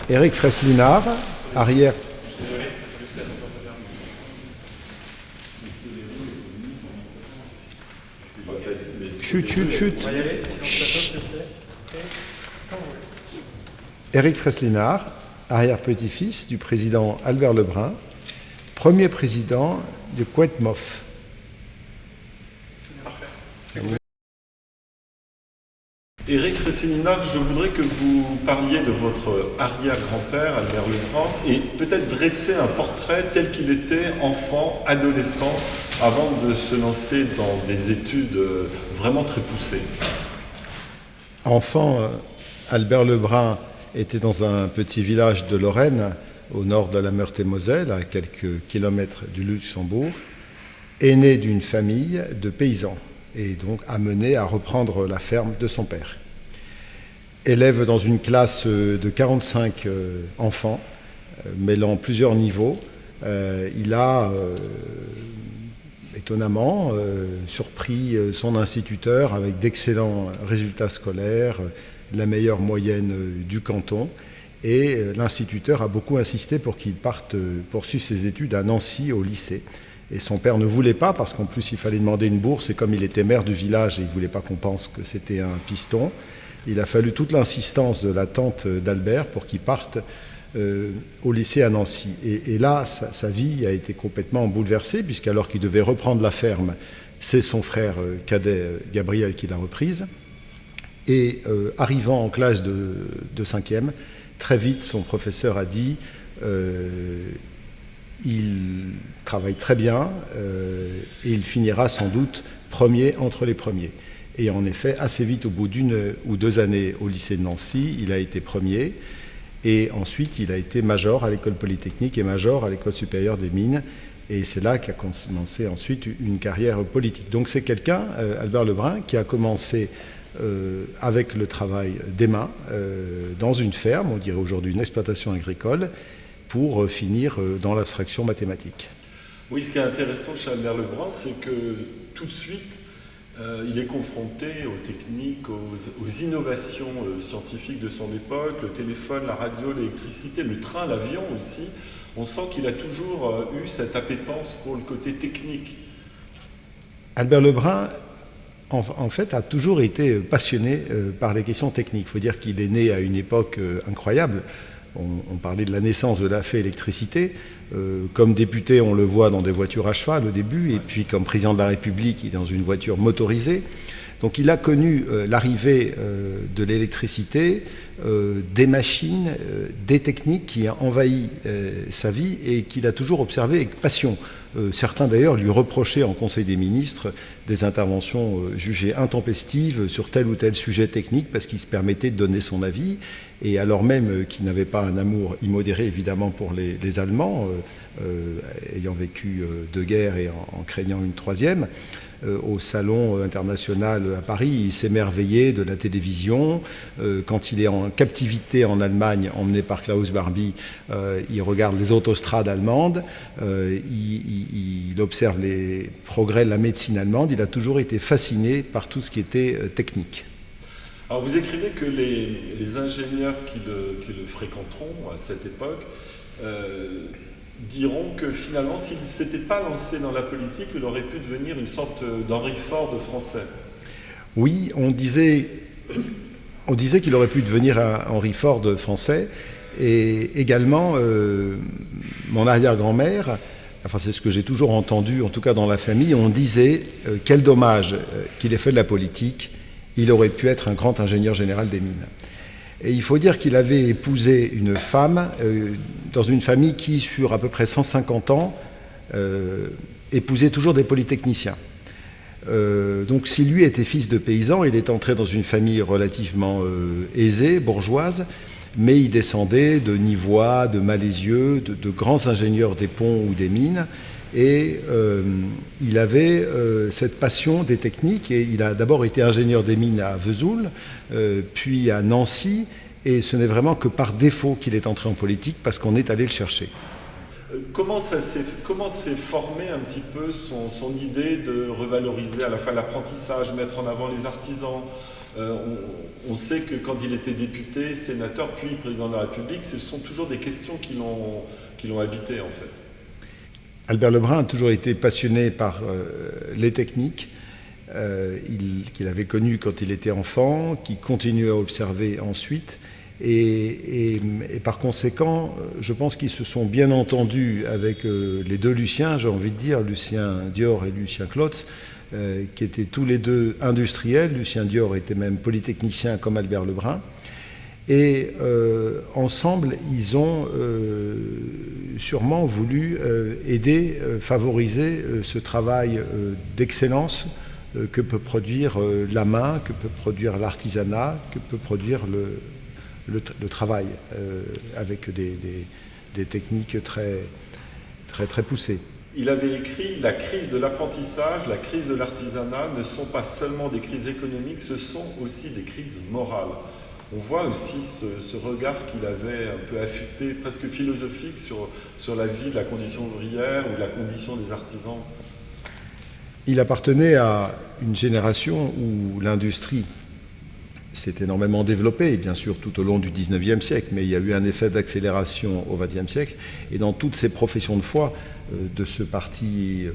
Éric Freslinard, arrière... Chut, chut, chut. Chut. Éric Freslinard, arrière-petit-fils du président Albert Lebrun, premier président de Couette-Moff. Éric Freslinard, je voudrais que vous parliez de votre arrière-grand-père, Albert Lebrun, et peut-être dresser un portrait tel qu'il était enfant, adolescent, avant de se lancer dans des études vraiment très poussées. Enfant, Albert Lebrun était dans un petit village de Lorraine, au nord de la Meurthe-et-Moselle, à quelques kilomètres du Luxembourg, aîné d'une famille de paysans, et donc amené à reprendre la ferme de son père. Élève dans une classe de 45 enfants, mêlant plusieurs niveaux, il a étonnamment surpris son instituteur avec d'excellents résultats scolaires, la meilleure moyenne du canton, et l'instituteur a beaucoup insisté pour qu'il parte poursuivre ses études à Nancy au lycée. Et son père ne voulait pas, parce qu'en plus il fallait demander une bourse, et comme il était maire du village et il ne voulait pas qu'on pense que c'était un piston, il a fallu toute l'insistance de la tante d'Albert pour qu'il parte au lycée à Nancy. Et là, sa vie a été complètement bouleversée, puisqu'alors qu'il devait reprendre la ferme, c'est son frère cadet Gabriel qui l'a reprise. Et arrivant en classe de 5e, très vite son professeur a dit il travaille très bien et il finira sans doute premier entre les premiers. Et en effet, assez vite, au bout d'1 ou 2 années au lycée de Nancy, il a été premier. Et ensuite, il a été major à l'école polytechnique et major à l'école supérieure des mines. Et c'est là qu'a commencé ensuite une carrière politique. Donc c'est quelqu'un, Albert Lebrun, qui a commencé avec le travail des mains dans une ferme, on dirait aujourd'hui une exploitation agricole, pour finir dans l'abstraction mathématique. Oui, ce qui est intéressant chez Albert Lebrun, c'est que tout de suite, il est confronté aux techniques, aux innovations scientifiques de son époque, le téléphone, la radio, l'électricité, le train, l'avion aussi. On sent qu'il a toujours eu cette appétence pour le côté technique. Albert Lebrun, en fait, a toujours été passionné par les questions techniques. Il faut dire qu'il est né à une époque incroyable. On parlait de la naissance de la fée électricité. Comme député, on le voit dans des voitures à cheval au début, et puis comme président de la République, il est dans une voiture motorisée. Donc il a connu l'arrivée de l'électricité, des machines, des techniques qui ont envahi sa vie et qu'il a toujours observé avec passion. Certains d'ailleurs lui reprochaient en Conseil des ministres des interventions jugées intempestives sur tel ou tel sujet technique parce qu'il se permettait de donner son avis, et alors même qu'il n'avait pas un amour immodéré évidemment pour les Allemands, ayant vécu 2 guerres et en craignant une 3e. Au Salon international à Paris, il s'émerveillait de la télévision. Quand il est en captivité en Allemagne, emmené par Klaus Barbie, il regarde les autostrades allemandes, il observe les progrès de la médecine allemande. Il a toujours été fasciné par tout ce qui était technique. Alors vous écrivez que les ingénieurs qui le fréquenteront à cette époque diront que finalement, s'il ne s'était pas lancé dans la politique, il aurait pu devenir une sorte d'Henry Ford français. Oui, on disait qu'il aurait pu devenir un Henry Ford français, et également mon arrière-grand-mère, enfin c'est ce que j'ai toujours entendu, en tout cas dans la famille, on disait quel dommage qu'il ait fait de la politique, il aurait pu être un grand ingénieur général des mines. Et il faut dire qu'il avait épousé une femme dans une famille qui, sur à peu près 150 ans, épousait toujours des polytechniciens. Donc si lui était fils de paysan, il est entré dans une famille relativement aisée, bourgeoise, mais il descendait de Nivois, de Malézieux, de grands ingénieurs des ponts ou des mines. Et il avait cette passion des techniques, et il a d'abord été ingénieur des mines à Vesoul, puis à Nancy, et ce n'est vraiment que par défaut qu'il est entré en politique, parce qu'on est allé le chercher. Comment s'est formé un petit peu son idée de revaloriser à la fois l'apprentissage, mettre en avant les artisans, On sait que quand il était député, sénateur, puis président de la République, ce sont toujours des questions qui l'ont habité en fait. Albert Lebrun a toujours été passionné par les techniques qu'il avait connues quand il était enfant, qu'il continue à observer ensuite. Et par conséquent, je pense qu'ils se sont bien entendus avec les deux Luciens, j'ai envie de dire, Lucien Dior et Lucien Clotz, qui étaient tous les deux industriels. Lucien Dior était même polytechnicien comme Albert Lebrun. Et ensemble, ils ont sûrement voulu aider, favoriser ce travail d'excellence que peut produire la main, que peut produire l'artisanat, que peut produire le travail avec des techniques très, très, très poussées. Il avait écrit « La crise de l'apprentissage, la crise de l'artisanat ne sont pas seulement des crises économiques, ce sont aussi des crises morales ». On voit aussi ce regard qu'il avait un peu affûté, presque philosophique, sur la vie de la condition ouvrière ou de la condition des artisans. Il appartenait à une génération où l'industrie s'est énormément développée, et bien sûr tout au long du XIXe siècle, mais il y a eu un effet d'accélération au XXe siècle, et dans toutes ces professions de foi de ce parti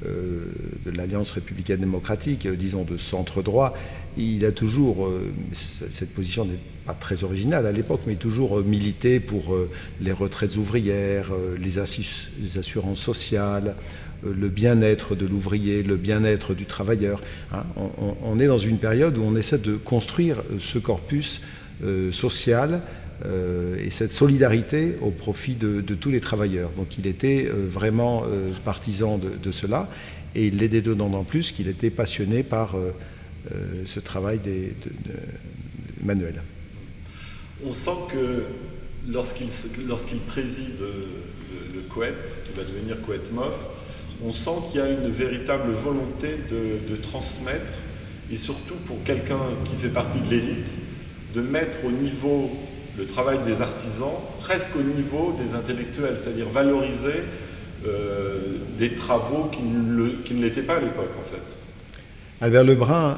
de l'Alliance républicaine démocratique, disons de centre-droit, il a toujours, cette position n'est pas très originale à l'époque, mais toujours milité pour les retraites ouvrières, les assurances sociales, le bien-être de l'ouvrier, le bien-être du travailleur. On est dans une période où on essaie de construire ce corpus social et cette solidarité au profit de tous les travailleurs. Donc il était vraiment partisan de cela, et il l'aidait d'autant plus qu'il était passionné par ce travail manuel. On sent que lorsqu'il préside le Koweït, qui va devenir Koweït-MOF, on sent qu'il y a une véritable volonté de transmettre, et surtout pour quelqu'un qui fait partie de l'élite, de mettre au niveau le travail des artisans, presque au niveau des intellectuels, c'est-à-dire valoriser des travaux qui ne l'étaient pas à l'époque, en fait. Albert Lebrun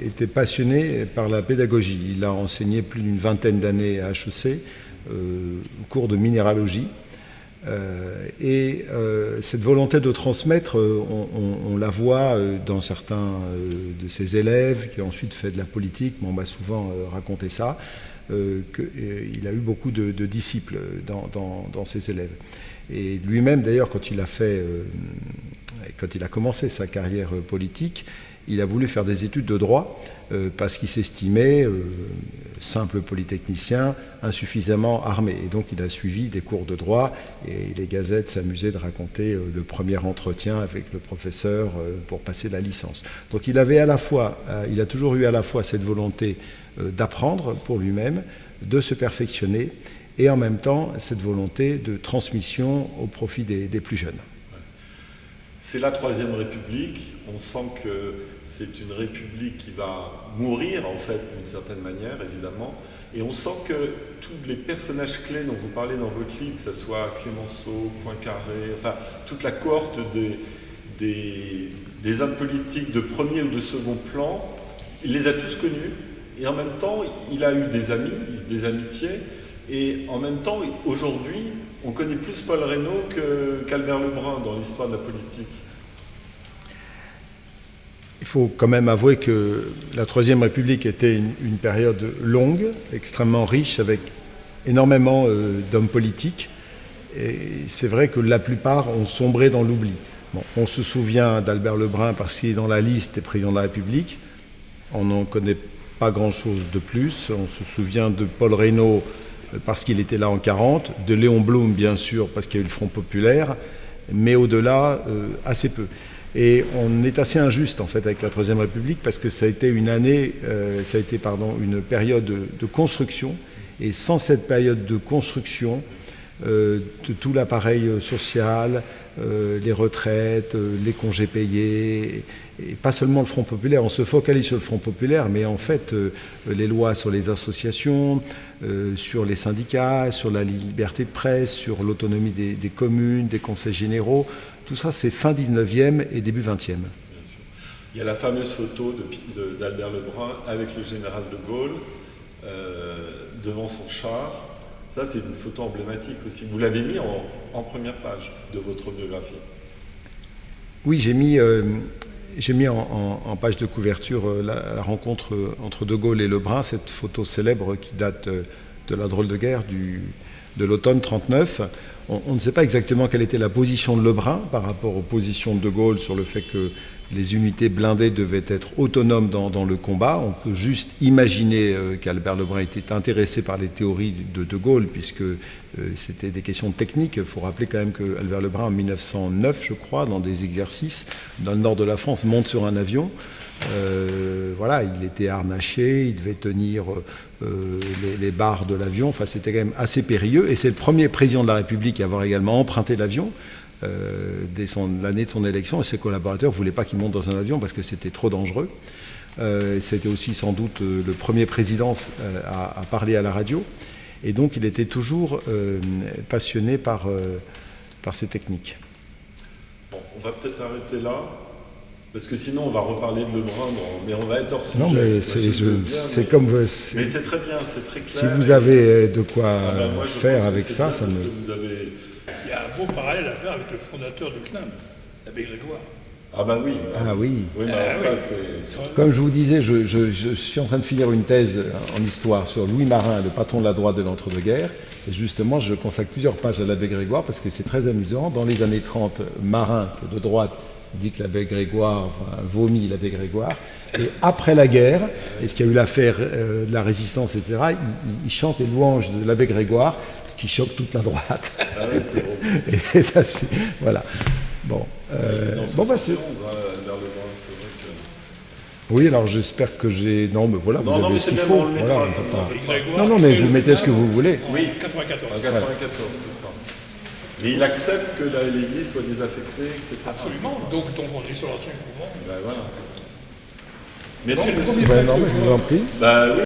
était passionné par la pédagogie. Il a enseigné plus d'une vingtaine d'années à HEC, au cours de minéralogie. Cette volonté de transmettre, on la voit dans certains de ses élèves qui ont ensuite fait de la politique, mais on m'a souvent raconté ça, qu'il a eu beaucoup de disciples dans ses élèves. Et lui-même, d'ailleurs, quand il a commencé sa carrière politique, il a voulu faire des études de droit parce qu'il s'estimait simple polytechnicien, insuffisamment armé. Et donc il a suivi des cours de droit, et les gazettes s'amusaient de raconter le premier entretien avec le professeur pour passer la licence. Donc il a toujours eu à la fois cette volonté d'apprendre pour lui-même, de se perfectionner, et en même temps cette volonté de transmission au profit des plus jeunes. C'est la Troisième République. On sent que c'est une république qui va mourir, en fait, d'une certaine manière, évidemment. Et on sent que tous les personnages clés dont vous parlez dans votre livre, que ce soit Clémenceau, Poincaré, enfin, toute la cohorte des hommes politiques de premier ou de second plan, il les a tous connus. Et en même temps, il a eu des amis, des amitiés. Et en même temps, aujourd'hui, on connaît plus Paul Reynaud qu'Albert Lebrun dans l'histoire de la politique. Il faut quand même avouer que la Troisième République était une période longue, extrêmement riche, avec énormément d'hommes politiques. Et c'est vrai que la plupart ont sombré dans l'oubli. Bon, on se souvient d'Albert Lebrun parce qu'il est dans la liste des présidents de la République. On n'en connaît pas grand-chose de plus. On se souvient de Paul Reynaud parce qu'il était là en 40, de Léon Blum, bien sûr, parce qu'il y a eu le Front populaire, mais au-delà, assez peu. Et on est assez injuste, en fait, avec la Troisième République, parce que ça a été une période de construction, et sans cette période de construction, de tout l'appareil social, les retraites, les congés payés, et pas seulement le Front populaire. On se focalise sur le Front populaire, mais en fait, les lois sur les associations, sur les syndicats, sur la liberté de presse, sur l'autonomie des communes, des conseils généraux, tout ça, c'est fin 19e et début 20e. Bien sûr. Il y a la fameuse photo d'Albert Lebrun avec le général de Gaulle devant son char. Ça, c'est une photo emblématique aussi. Vous l'avez mis en première page de votre biographie. Oui, j'ai mis en page de couverture la rencontre entre de Gaulle et Lebrun, cette photo célèbre qui date de la drôle de guerre de l'automne 1939. On ne sait pas exactement quelle était la position de Lebrun par rapport aux positions de de Gaulle sur le fait que les unités blindées devaient être autonomes dans le combat. On peut juste imaginer qu'Albert Lebrun était intéressé par les théories de Gaulle, puisque c'était des questions techniques. Il faut rappeler quand même qu'Albert Lebrun, en 1909, je crois, dans des exercices, dans le nord de la France, monte sur un avion. Voilà, il était harnaché, il devait tenir les barres de l'avion. Enfin, c'était quand même assez périlleux. Et c'est le premier président de la République à avoir également emprunté l'avion dès l'année de son élection. Et ses collaborateurs ne voulaient pas qu'il monte dans un avion parce que c'était trop dangereux. C'était aussi sans doute le premier président à parler à la radio. Et donc, il était toujours passionné par ces techniques. Bon, on va peut-être arrêter là. Parce que sinon, on va reparler de Lebrun, mais on va être hors sujet. Non, mais c'est comme... Mais c'est très bien, c'est très clair. Si vous avez de quoi faire avec ça, ça me... Il y a un beau parallèle à faire avec le fondateur du CNAM, l'abbé Grégoire. Ah bah oui. Ah oui. Oui, mais ça, c'est... Comme je vous disais, je suis en train de finir une thèse en histoire sur Louis Marin, le patron de la droite de l'entre-deux-guerres. Et justement, je consacre plusieurs pages à l'abbé Grégoire parce que c'est très amusant. Dans les années 30, Marin, de droite, dit que l'abbé Grégoire vomit l'abbé Grégoire. Et après la guerre, et ce qu'il y a eu l'affaire de la résistance, etc., il chante les louanges de l'abbé Grégoire, ce qui choque toute la droite. Ah oui, c'est drôle. Et ça suit. Voilà. Bon. Dans 71, vers le Brun, c'est vrai que... Oui, alors j'espère que j'ai... Non, mais voilà, vous avez ce qu'il faut. On le mettra, voilà, non, mais vous mettez ce que vous voulez. Oui, 94. En 94, c'est ça. Et il accepte que l'église soit désaffectée, etc. Absolument, donc on est sur l'ancien couvent. Ben voilà, c'est ça. Merci, Ben non, mais je vous en prie. Ben oui.